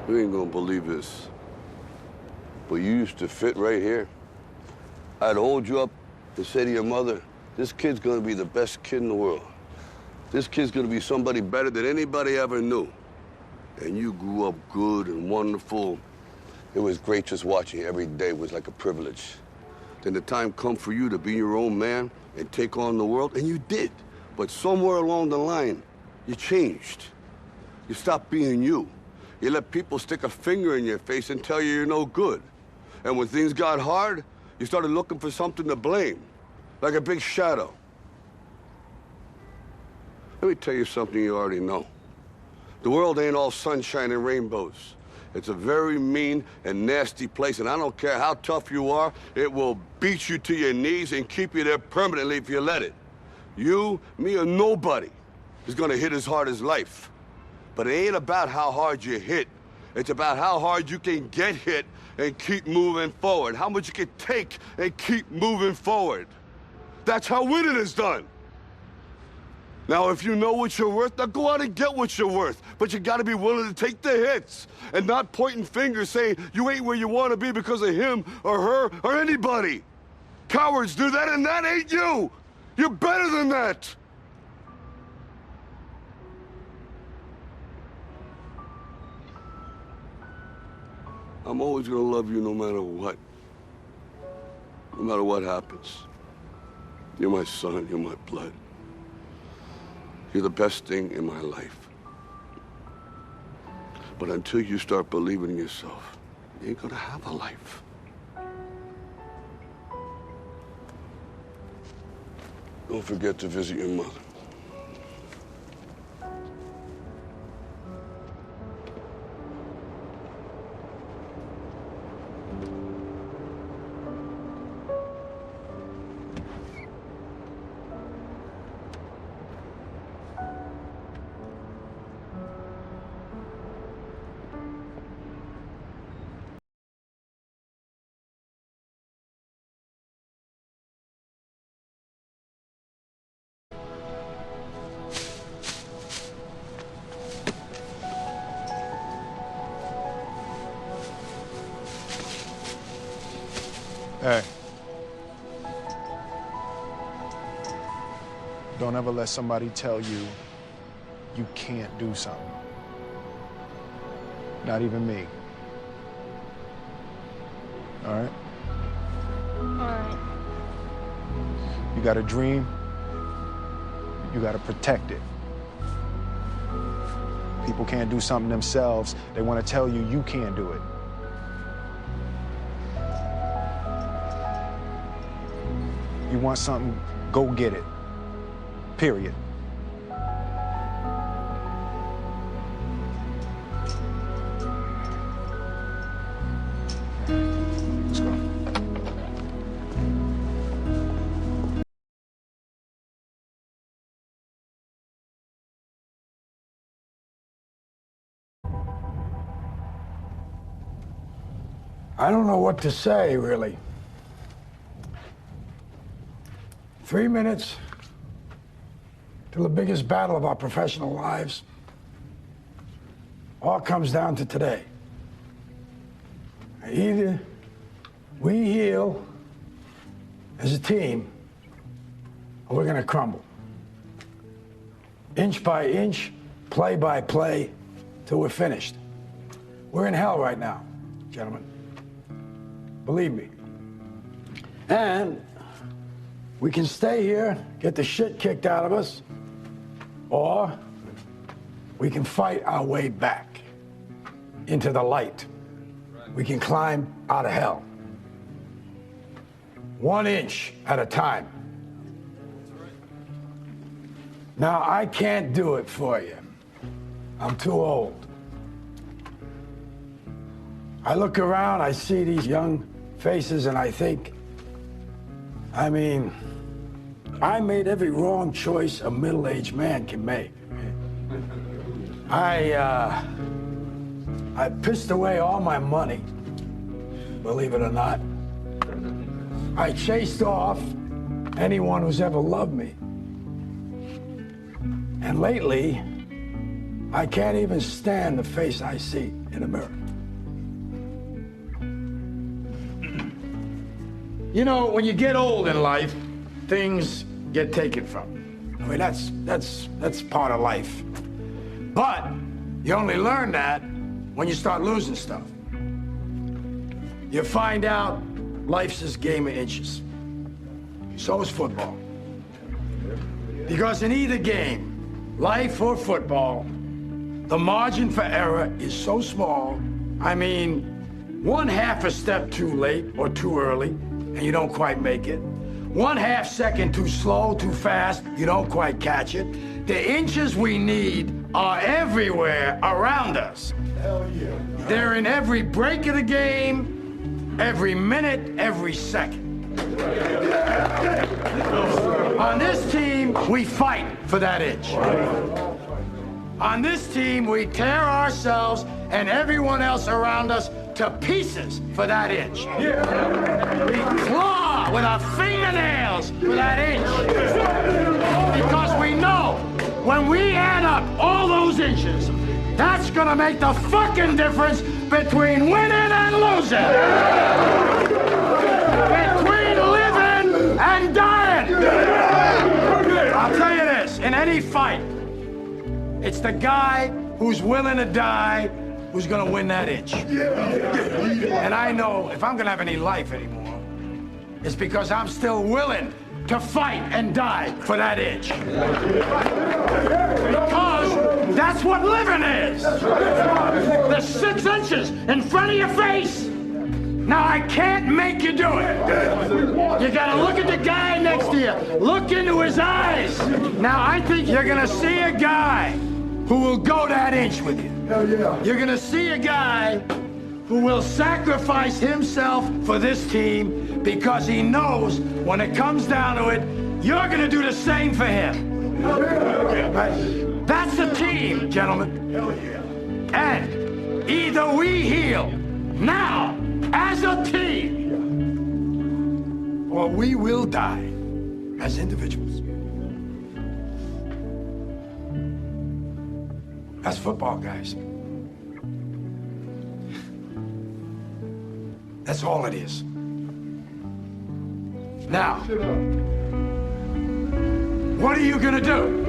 You ain't gonna believe this, but you used to fit right here. I'd hold you up and say to your mother, this kid's gonna be the best kid in the world. This kid's gonna be somebody better than anybody ever knew. And you grew up good and wonderful. It was great just watching you every day. It was like a privilege. Then the time come for you to be your own man and take on the world, and you did. But somewhere along the line, you changed. You stopped being you. You let people stick a finger in your face and tell you you're no good. And when things got hard, you started looking for something to blame, like a big shadow. Let me tell you something you already know. The world ain't all sunshine and rainbows. It's a very mean and nasty place, and I don't care how tough you are, it will beat you to your knees and keep you there permanently if you let it. You, me, or nobody is gonna hit as hard as life. But it ain't about how hard you hit. It's about how hard you can get hit and keep moving forward. How much you can take and keep moving forward. That's how winning is done. Now, if you know what you're worth, now go out and get what you're worth. But you gotta be willing to take the hits and not pointing fingers saying you ain't where you wanna be because of him or her or anybody. Cowards do that, and that ain't you. You're better than that. I'm always gonna love you no matter what. No matter what happens. You're my son, you're my blood. You're the best thing in my life. But until you start believing in yourself, you ain't gonna have a life. Don't forget to visit your mother. Hey. Don't ever let somebody tell you you can't do something. Not even me. All right? All right. You got a dream, you got to protect it. People can't do something themselves. They want to tell you you can't do it. You want something, go get it. Period. Let's go. I don't know what to say, really. 3 minutes till the biggest battle of our professional lives. All comes down to today. Either we heal as a team, or we're gonna crumble. Inch by inch, play by play, till we're finished. We're in hell right now, gentlemen. Believe me. And we can stay here, get the shit kicked out of us, or we can fight our way back into the light. We can climb out of hell. 1 inch at a time. Now, I can't do it for you. I'm too old. I look around, I see these young faces, and I think, I mean, I made every wrong choice a middle-aged man can make. I pissed away all my money, believe it or not. I chased off anyone who's ever loved me. And lately, I can't even stand the face I see in the mirror. You know, when you get old in life, things get taken from you. I mean, that's part of life. But you only learn that when you start losing stuff. You find out life's this game of inches. So is football. Because in either game, life or football, the margin for error is so small. I mean, 1/2 a step too late or too early, and you don't quite make it. 1/2 second too slow, too fast, you don't quite catch it. The inches we need are everywhere around us. Hell yeah. They're in every break of the game, every minute, every second. On this team, we fight for that inch. On this team, we tear ourselves and everyone else around us to pieces for that inch. We claw with our fingernails for that inch. Because we know when we add up all those inches, that's gonna make the fucking difference between winning and losing. Between living and dying. I'll tell you this, in any fight, it's the guy who's willing to die who's gonna win that inch. And I know if I'm gonna have any life anymore, it's because I'm still willing to fight and die for that inch. Because that's what living is. The 6 inches in front of your face. Now, I can't make you do it. You gotta look at the guy next to you. Look into his eyes. Now, I think you're gonna see a guy who will go that inch with you. Hell yeah. You're gonna see a guy who will sacrifice himself for this team because he knows when it comes down to it, you're gonna do the same for him. Right? That's the team, gentlemen. Hell yeah. And either we heal now as a team, or we will die as individuals. That's football, guys. That's all it is. Now, what are you gonna do?